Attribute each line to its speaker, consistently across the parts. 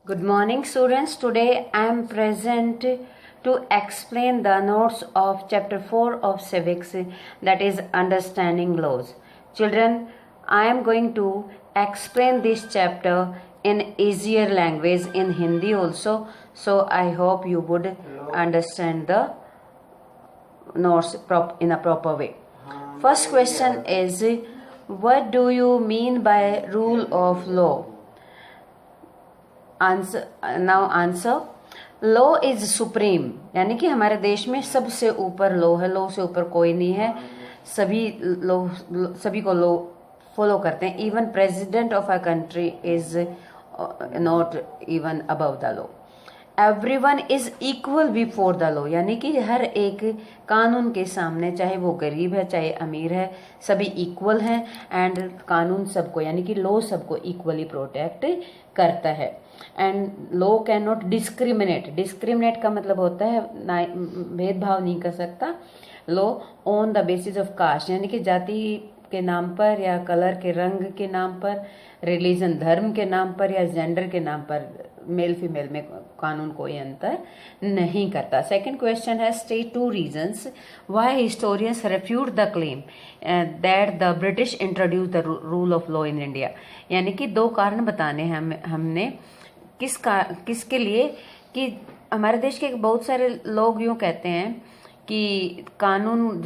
Speaker 1: Good morning, students. Today I am present to explain the notes of chapter 4 of civics, that is understanding laws. Children, I am going to explain this chapter in easier language in Hindi also, so I hope you would understand the notes in a proper way. First question is, what do you mean by rule of law? Answer law is supreme, यानी कि हमारे देश में सबसे ऊपर law है, law से ऊपर कोई नहीं है, सभी को लॉ फॉलो करते हैं. Even president of a country is not even above the law. Everyone is equal before the law, यानी कि हर एक कानून के सामने, चाहे वो गरीब है चाहे अमीर है, सभी इक्वल हैं. एंड कानून सबको, यानी कि लॉ सबको इक्वली प्रोटेक्ट करता है. And law can not discriminate का मतलब होता है भेदभाव नहीं कर सकता. Law on the basis of caste, यानी कि जाति के नाम पर या कलर के रंग के नाम पर, रिलीजन धर्म के नाम पर या जेंडर के नाम पर मेल फीमेल में कानून कोई अंतर नहीं करता. सेकंड क्वेश्चन है, state 2 reasons why historians refute the claim that the British introduce the rule of law in India. यानी कि 2 कारण बताने हैं हमने किसके लिए, कि हमारे देश के बहुत सारे लोग यूं कहते हैं कि कानून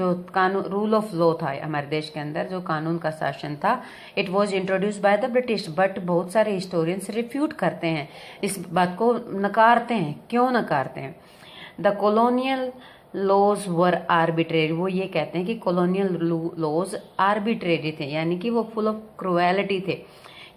Speaker 1: रूल ऑफ लॉ था हमारे देश के अंदर, जो कानून का शासन था, it was introduced by the British. But बहुत सारे हिस्टोरियंस रिफ्यूट करते हैं, इस बात को नकारते हैं. क्यों नकारते हैं? The colonial laws were arbitrary. वो ये कहते हैं कि कॉलोनियल लॉज आर्बिट्रेरी थे, यानी कि वो फुल ऑफ क्रुएलिटी थे.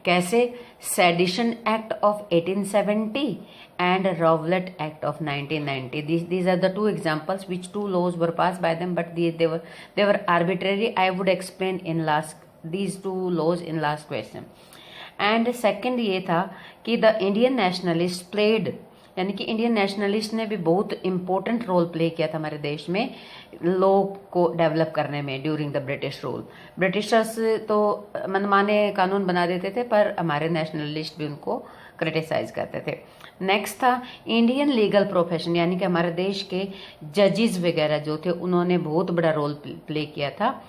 Speaker 1: कैसे? Sedition act of 1870 and Rowlatt Act of 1990. These are the 2 examples which 2 laws were passed by them, but they were arbitrary. I would explain in these 2 laws in last question. And second ये था कि the Indian nationalists played, यानी कि Indian nationalist ने भी बहुत important role play किया था हमारे देश में लॉ को डेवलप करने में during the British rule. Britishers तो मनमाने कानून बना देते थे, पर हमारे नेशनलिस्ट भी उनको क्रिटिसाइज करते थे. नेक्स्ट था इंडियन लीगल प्रोफेशन, यानी कि हमारे देश के जजेस वगैरह जो थे, उन्होंने बहुत बड़ा रोल प्ले किया था.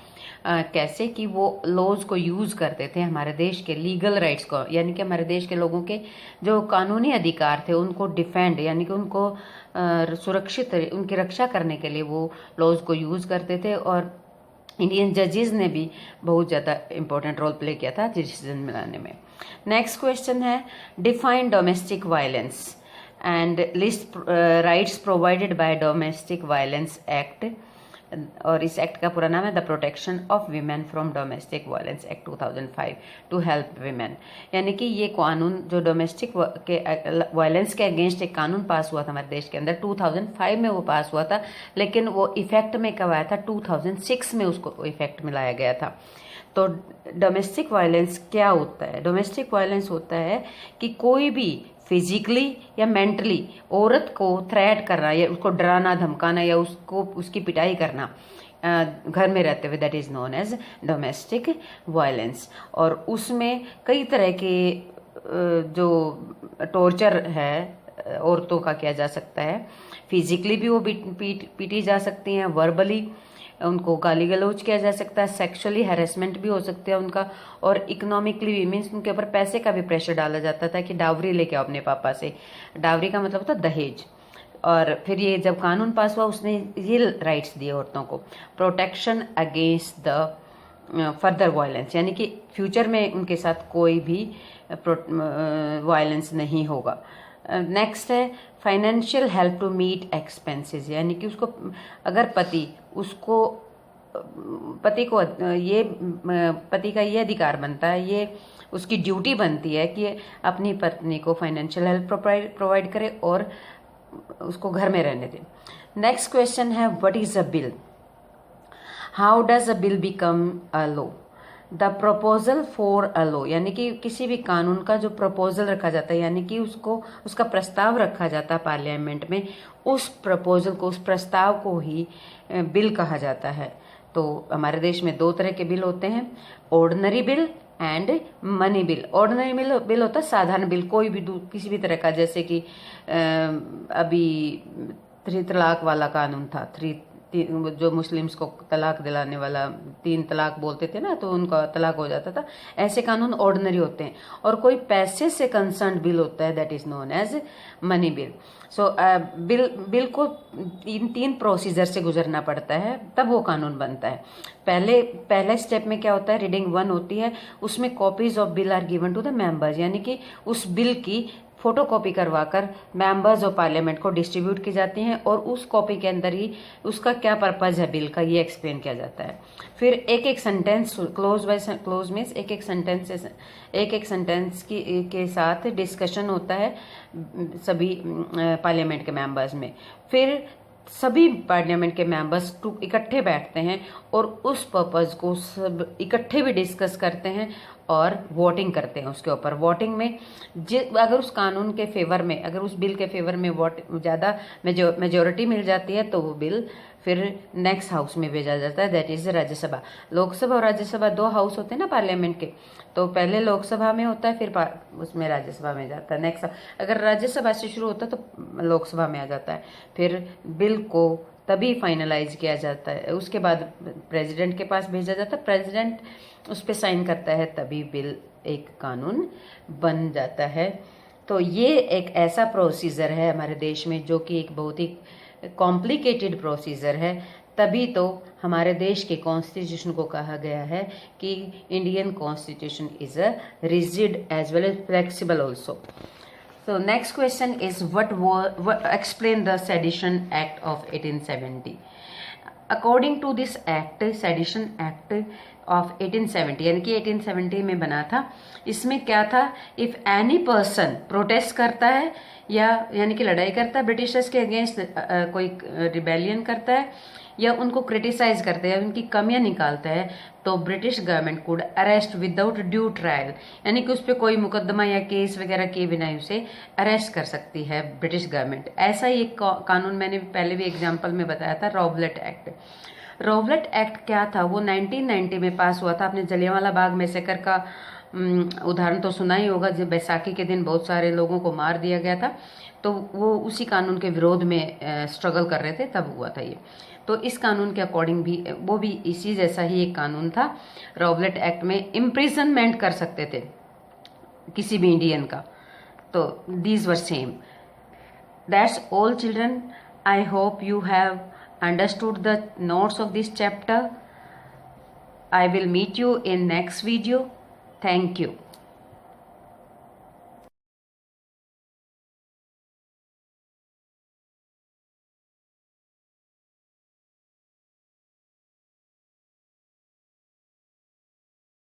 Speaker 1: कैसे? कि वो लॉज को यूज करते थे हमारे देश के लीगल राइट्स को, यानी कि हमारे देश के लोगों के जो कानूनी अधिकार थे उनको डिफेंड, यानी कि उनको सुरक्षित, उनकी रक्षा करने के लिए वो लॉज को यूज करते थे. और इंडियन जजेस ने भी बहुत ज़्यादा इंपॉर्टेंट रोल प्ले किया था डिसीजन मिलाने में. नेक्स्ट क्वेश्चन है, define domestic violence and list rights provided by domestic violence act. और इस एक्ट का पूरा नाम है the protection of women from domestic violence act 2005 to help women. यानी कि ये कानून जो डोमेस्टिक वायलेंस के अगेंस्ट एक कानून पास हुआ था हमारे देश के अंदर, 2005 में वो पास हुआ था, लेकिन वो इफेक्ट में कब आया था? 2006 में उसको इफेक्ट में लाया गया था. तो डोमेस्टिक वायलेंस क्या होता है? डोमेस्टिक वायलेंस होता है कि कोई भी फिजिकली या मेंटली औरत को थ्रेट करना, या उसको डराना धमकाना, या उसको उसकी पिटाई करना घर में रहते हुए, that is known as domestic violence. और उसमें कई तरह के जो टॉर्चर है औरतों का किया जा सकता है. फिजिकली भी वो पीटी जा सकती हैं, वर्बली उनको गाली गलौज किया जा सकता है, सेक्सुअली हैरेसमेंट भी हो सकता है उनका, और इकोनॉमिकली भी, मीन्स उनके ऊपर पैसे का भी प्रेशर डाला जाता था कि डावरी लेके आओ अपने पापा से. डावरी का मतलब होता दहेज. और फिर ये जब कानून पास हुआ, उसने ये राइट्स दिए औरतों को, protection against the further violence, यानी कि फ्यूचर में उनके साथ कोई भी वायलेंस नहीं होगा. नेक्स्ट है financial help to meet expenses, यानी कि उसको अगर पति का ये अधिकार बनता है, ये उसकी ड्यूटी बनती है कि अपनी पत्नी को फाइनेंशियल हेल्प प्रोवाइड करे और उसको घर में रहने दे. नेक्स्ट क्वेश्चन है, what is a bill? How does a bill become a law? The proposal for a law, यानी कि किसी भी कानून का जो प्रपोजल रखा जाता है, यानी कि उसका प्रस्ताव रखा जाता है पार्लियामेंट में, उस प्रपोजल को, उस प्रस्ताव को ही बिल कहा जाता है. तो हमारे देश में 2 तरह के बिल होते हैं, ordinary bill and money bill. Ordinary bill होता है साधारण बिल, कोई भी किसी भी तरह का, जैसे कि अभी 3 तलाक वाला कानून था, जो मुस्लिम्स को तलाक दिलाने वाला, 3 तलाक बोलते थे ना, तो उनका तलाक हो जाता था। ऐसे कानून ऑर्डिनरी होते हैं। और कोई पैसे से कंसर्न बिल होता है, that is known as money bill. So bill को 3 प्रोसीजर से गुजरना पड़ता है, तब वो कानून बनता है। पहले स्टेप में क्या होता है, रीडिंग 1 होती है, उसमें copies of bill are given to the members, यानी कि उस बिल की फोटोकॉपी करवाकर मेंबर्स ऑफ पार्लियामेंट को डिस्ट्रीब्यूट की जाती हैं, और उस कॉपी के अंदर ही उसका क्या पर्पज है बिल का, ये एक्सप्लेन किया जाता है। फिर एक एक sentence, close by close means एक एक सेंटेंस के साथ डिस्कशन होता है सभी पार्लियामेंट के मेंबर्स में। फिर सभी पार्लियामेंट के मेंबर्स इकट्ठे बैठते हैं और उस पर्पज को सब इकट्ठे भी डिस्कस करते हैं और वोटिंग करते हैं उसके ऊपर। वोटिंग में अगर उस कानून के फेवर में, अगर उस बिल के फेवर में ज़्यादा मेजोरिटी मिल जाती है, तो वो बिल फिर नेक्स्ट हाउस में भेजा जाता है, दैट इज राज्यसभा। लोकसभा और राज्यसभा 2 हाउस होते हैं ना पार्लियामेंट के, तो पहले लोकसभा में होता है, फिर उसमें राज्यसभा में जाता है। नेक्स्ट अगर राज्यसभा से शुरू होता है तो लोकसभा में आ जाता है। फिर बिल को तभी फाइनलाइज किया जाता है, उसके बाद प्रेसिडेंट के पास भेजा जाता है, प्रेसिडेंट उस पर साइन करता है, तभी बिल एक कानून बन जाता है। तो ये एक ऐसा प्रोसीजर है हमारे देश में जो कि एक बहुत ही कॉम्प्लिकेटेड प्रोसीजर है। तभी तो हमारे देश के कॉन्स्टिट्यूशन को कहा गया है कि Indian constitution is a rigid as well as flexible also. So next question is what explain the Sedition Act of 1870. According to this act, Sedition Act of 1870 यानी कि 1870 में बना था। इसमें क्या था, इफ एनी पर्सन प्रोटेस्ट करता है या यानी कि लड़ाई करता है ब्रिटिशर्स के अगेंस्ट, कोई रिबेलियन करता है या उनको क्रिटिसाइज करता है, उनकी कमियां निकालता है, तो British government could arrest without due trial, यानी कि उस पर कोई मुकदमा या केस वगैरह किए बिना उसे अरेस्ट कर सकती है ब्रिटिश गवर्नमेंट। ऐसा ही एक कानून मैंने पहले भी एग्जाम्पल में बताया था, रॉवलेट एक्ट। रॉवलेट एक्ट क्या था, वो 1990 में पास हुआ था। आपने जलियांवाला बाग मैसेकर का उदाहरण तो सुना ही होगा, जब बैसाखी के दिन बहुत सारे लोगों को मार दिया गया था, तो वो उसी कानून के विरोध में स्ट्रगल कर रहे थे, तब हुआ था ये। तो इस कानून के अकॉर्डिंग भी वो भी इसी जैसा ही एक कानून था। रॉवलेट एक्ट में इम्प्रिजनमेंट कर सकते थे किसी भी इंडियन का, तो these were same. That's all children, I hope you have understood the notes of this chapter. I will meet you in next video. Thank you.